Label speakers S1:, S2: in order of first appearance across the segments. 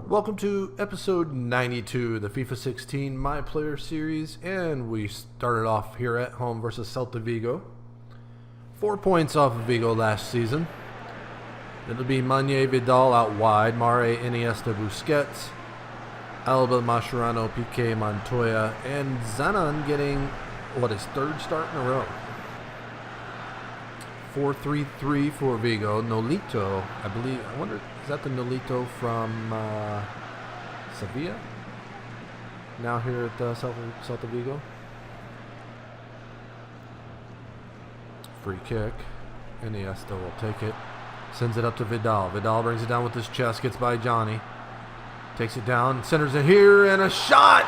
S1: Welcome to episode 92 of the FIFA 16 My Player Series, and we started off here at home versus Celta Vigo. 4 points off of Vigo last season. It'll be Mañé, Vidal out wide, Mare, Iniesta, Busquets, Alba, Mascherano, Piqué, Montoya, and Zanon getting, his third start in a row. 4-3-3 for Vigo. Nolito, I believe, is that the Nolito from Sevilla? Now here at Celta Vigo. Free kick. Iniesta will take it. Sends it up to Vidal. Vidal brings it down with his chest. Gets by Johnny. Takes it down. Centers it here. And a shot!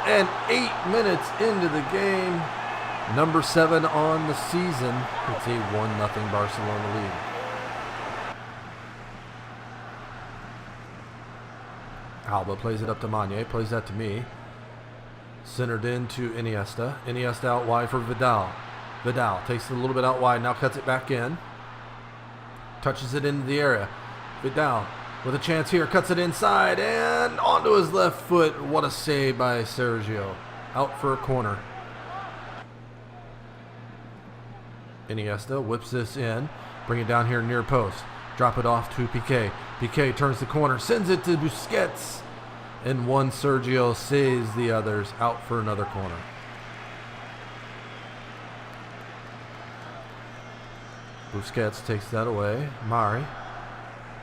S1: And 8 minutes into the game. Number 7 on the season. It's a 1-0 Barcelona lead. Alba plays it up to Mañé. Plays that to me. Centered into Iniesta. Iniesta out wide for Vidal. Vidal takes it a little bit out wide. Now cuts it back in. Touches it into the area. Vidal with a chance here. Cuts it inside. And onto his left foot. What a save by Sergio. Out for a corner. Iniesta whips this in. Bring it down here near post. Drop it off to Piqué. Piqué turns the corner. Sends it to Busquets. And one Sergio saves the others. Out for another corner. Busquets takes that away. Mari.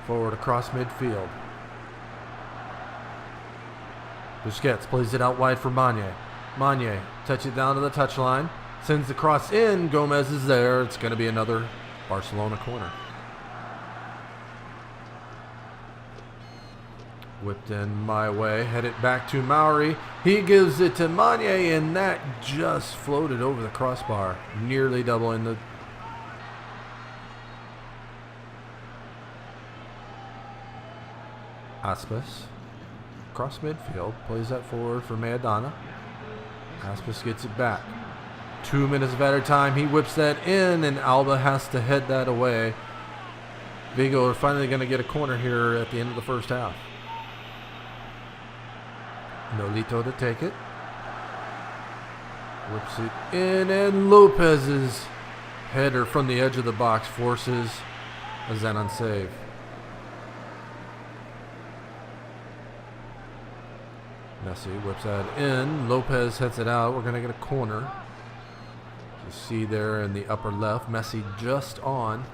S1: Forward across midfield. Busquets plays it out wide for Mañé. Mañé touch it down to the touchline. Sends the cross in. Gomez is there. It's going to be another Barcelona corner. Whipped in my way. Head it back to Mauri. He gives it to Mañé, and that just floated over the crossbar. Nearly doubling the... Aspas. Cross midfield. Plays that forward for Maradona. Aspas gets it back. 2 minutes of added time. He whips that in, and Alba has to head that away. Vigo are finally going to get a corner here at the end of the first half. Nolito to take it. Whips it in, and Lopez's header from the edge of the box forces a Zanon save. Messi whips that in. Lopez heads it out. We're going to get a corner. You see there in the upper left, Messi just on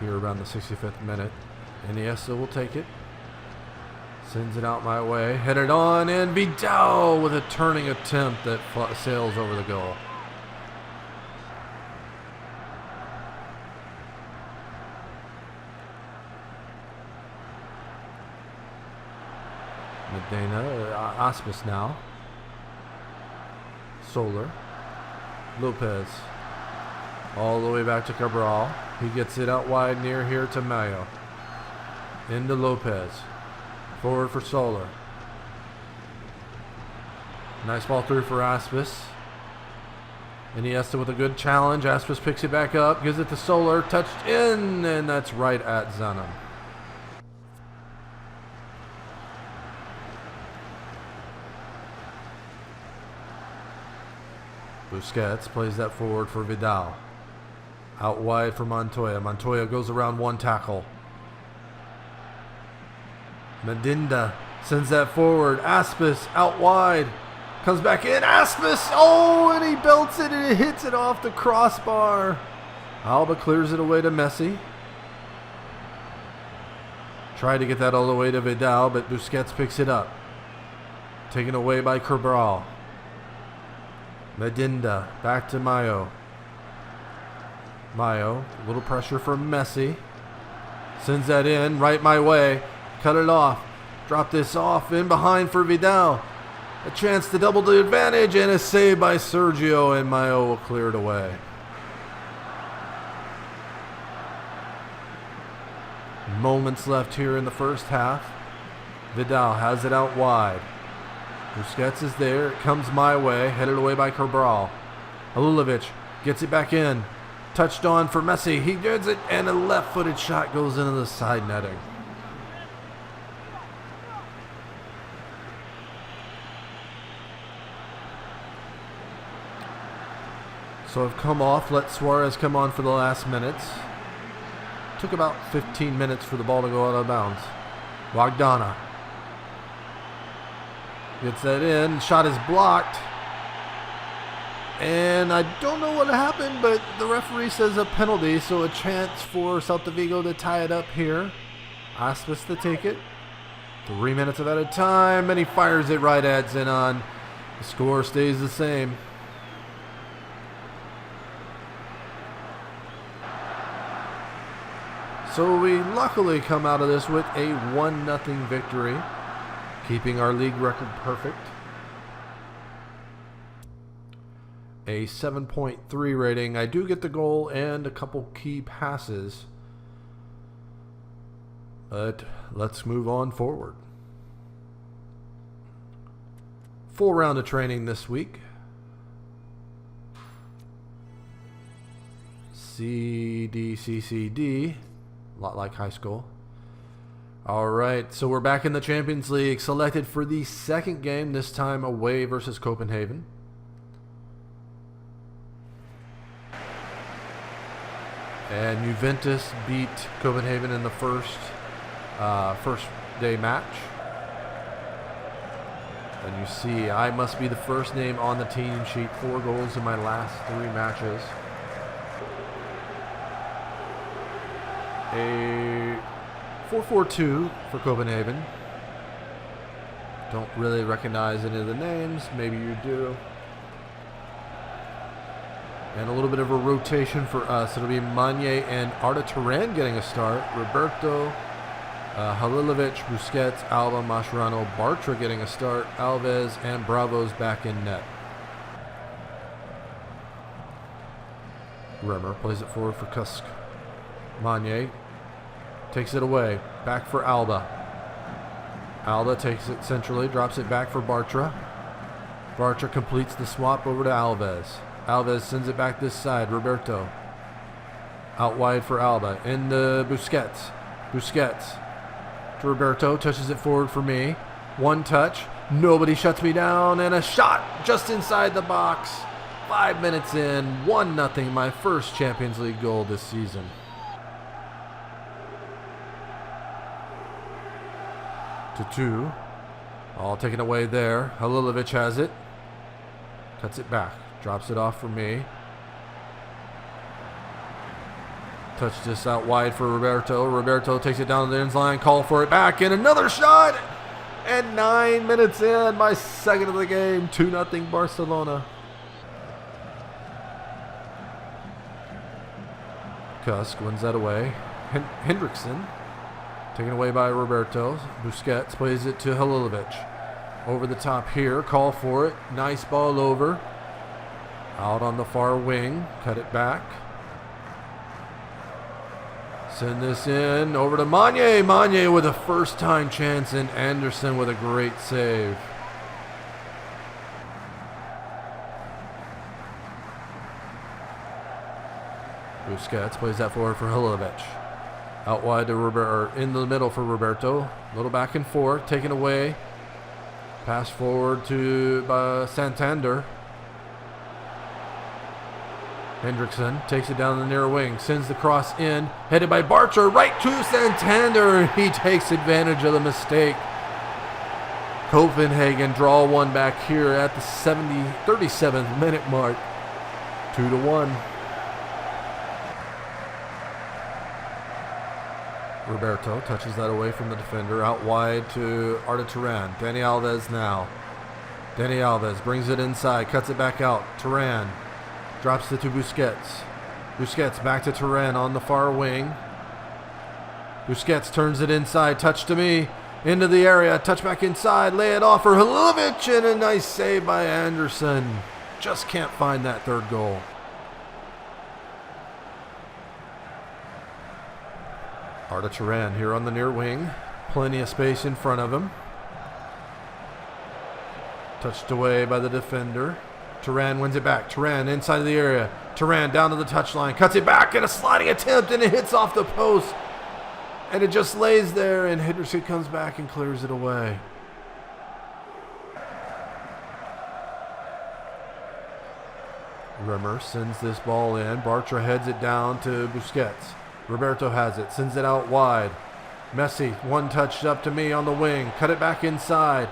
S1: here around the 65th minute. Iniesta will take it. Sends it out my way. Headed on, and Vidal with a turning attempt that sails over the goal. Medina, Aspas now. Soler. Lopez. All the way back to Cabral. He gets it out wide near here to Mayo. Into Lopez. Forward for Soler. Nice ball through for Aspas. Iniesta with a good challenge. Aspas picks it back up. Gives it to Soler. Touched in. And that's right at Zanon. Busquets plays that forward for Vidal. Out wide for Montoya. Montoya goes around one tackle. Medinda sends that forward. Aspas out wide. Comes back in. Aspas! Oh, and he belts it and it hits it off the crossbar. Alba clears it away to Messi. Tried to get that all the way to Vidal, but Busquets picks it up. Taken away by Cabral. Medinda back to Mayo. Mayo, a little pressure from Messi. Sends that in, right my way. Cut it off. Drop this off in behind for Vidal. A chance to double the advantage, and a save by Sergio, and Mayo will clear it away. Moments left here in the first half. Vidal has it out wide. Busquets is there. It comes my way. Headed away by Cabral. Halulovic gets it back in. Touched on for Messi. He gets it, and a left-footed shot goes into the side netting. So I've come off, let Suarez come on for the last minutes. Took about 15 minutes for the ball to go out of bounds. Bogdana gets that in. Shot is blocked. And I don't know what happened, but the referee says a penalty, so a chance for Celta Vigo to tie it up here. Aspas to take it. 3 minutes of added time, and he fires it right at Zenon. The score stays the same. So we luckily come out of this with a 1-0 victory, keeping our league record perfect. A 7.3 rating. I do get the goal and a couple key passes. But let's move on forward. Full round of training this week. CDCCD. A lot like high school. Alright, so we're back in the Champions League. Selected for the second game, this time away versus Copenhagen. And Juventus beat Copenhagen in the first day match. And you see, I must be the first name on the team sheet. 4 goals in my last 3 matches. A 4-4-2 for Copenhagen. Don't really recognize any of the names. Maybe you do. And a little bit of a rotation for us. It'll be Magne and Arda Turan getting a start. Roberto, Halilovic, Busquets, Alba, Mascherano, Bartra getting a start. Alves and Bravo's back in net. Bremer plays it forward for Kusk. Magne takes it away. Back for Alba. Alba takes it centrally, drops it back for Bartra. Bartra completes the swap over to Alves. Alves sends it back this side. Roberto. Out wide for Alba. Into Busquets. Busquets to Roberto. Touches it forward for me. One touch. Nobody shuts me down. And a shot just inside the box. 5 minutes in. 1-0. My first Champions League goal this season. To 2. All taken away there. Halilovic has it. Cuts it back. Drops it off for me. Touch this out wide for Roberto. Roberto takes it down to the end line. Call for it back. And another shot. And 9 minutes in. My second of the game. 2-0 Barcelona. Kusk wins that away. Hendrickson. Taken away by Roberto. Busquets plays it to Halilovic. Over the top here. Call for it. Nice ball over. Out on the far wing. Cut it back. Send this in. Over to Magne. Magne with a first time chance. And Anderson with a great save. Busquets plays that forward for Halilovic. Out wide to Roberto, in the middle for Roberto. A little back and forth, taken away. Pass forward to Santander. Hendrickson takes it down the near wing, sends the cross in, headed by Bartra, right to Santander. He takes advantage of the mistake. Copenhagen draw one back here at the 37th minute mark. 2-1. Roberto touches that away from the defender. Out wide to Arda Turan. Dani Alves now. Dani Alves brings it inside. Cuts it back out. Turan drops it to Busquets. Busquets back to Turan on the far wing. Busquets turns it inside. Touch to me. Into the area. Touch back inside. Lay it off for Halilovic. And a nice save by Anderson. Just can't find that third goal. Arda Turan here on the near wing. Plenty of space in front of him. Touched away by the defender. Turan wins it back. Turan inside of the area. Turan down to the touchline. Cuts it back and a sliding attempt and it hits off the post. And it just lays there and Henderson comes back and clears it away. Rimmer sends this ball in. Bartra heads it down to Busquets. Roberto has it, sends it out wide. Messi, one touched up to me on the wing. Cut it back inside.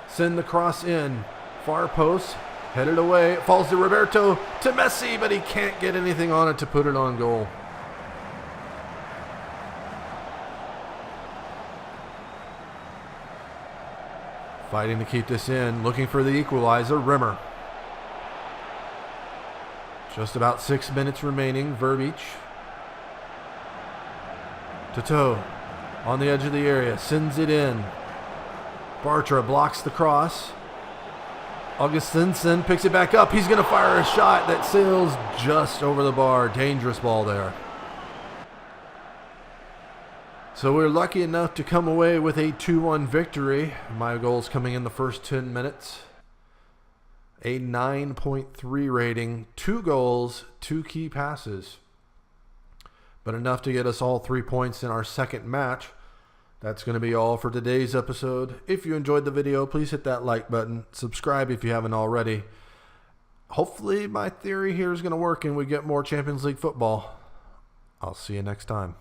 S1: Send the cross in. Far post, headed away. It falls to Roberto, to Messi, but he can't get anything on it to put it on goal. Fighting to keep this in, looking for the equalizer, Rimmer. Just about 6 minutes remaining. Verbic. Toto on the edge of the area, sends it in. Bartra blocks the cross. Augustinson picks it back up. He's going to fire a shot that sails just over the bar. Dangerous ball there. So we're lucky enough to come away with a 2-1 victory. My goals coming in the first 10 minutes. A 9.3 rating, 2 goals, 2 key passes. But enough to get us all 3 points in our second match. That's going to be all for today's episode. If you enjoyed the video, please hit that like button. Subscribe if you haven't already. Hopefully my theory here is going to work and we get more Champions League football. I'll see you next time.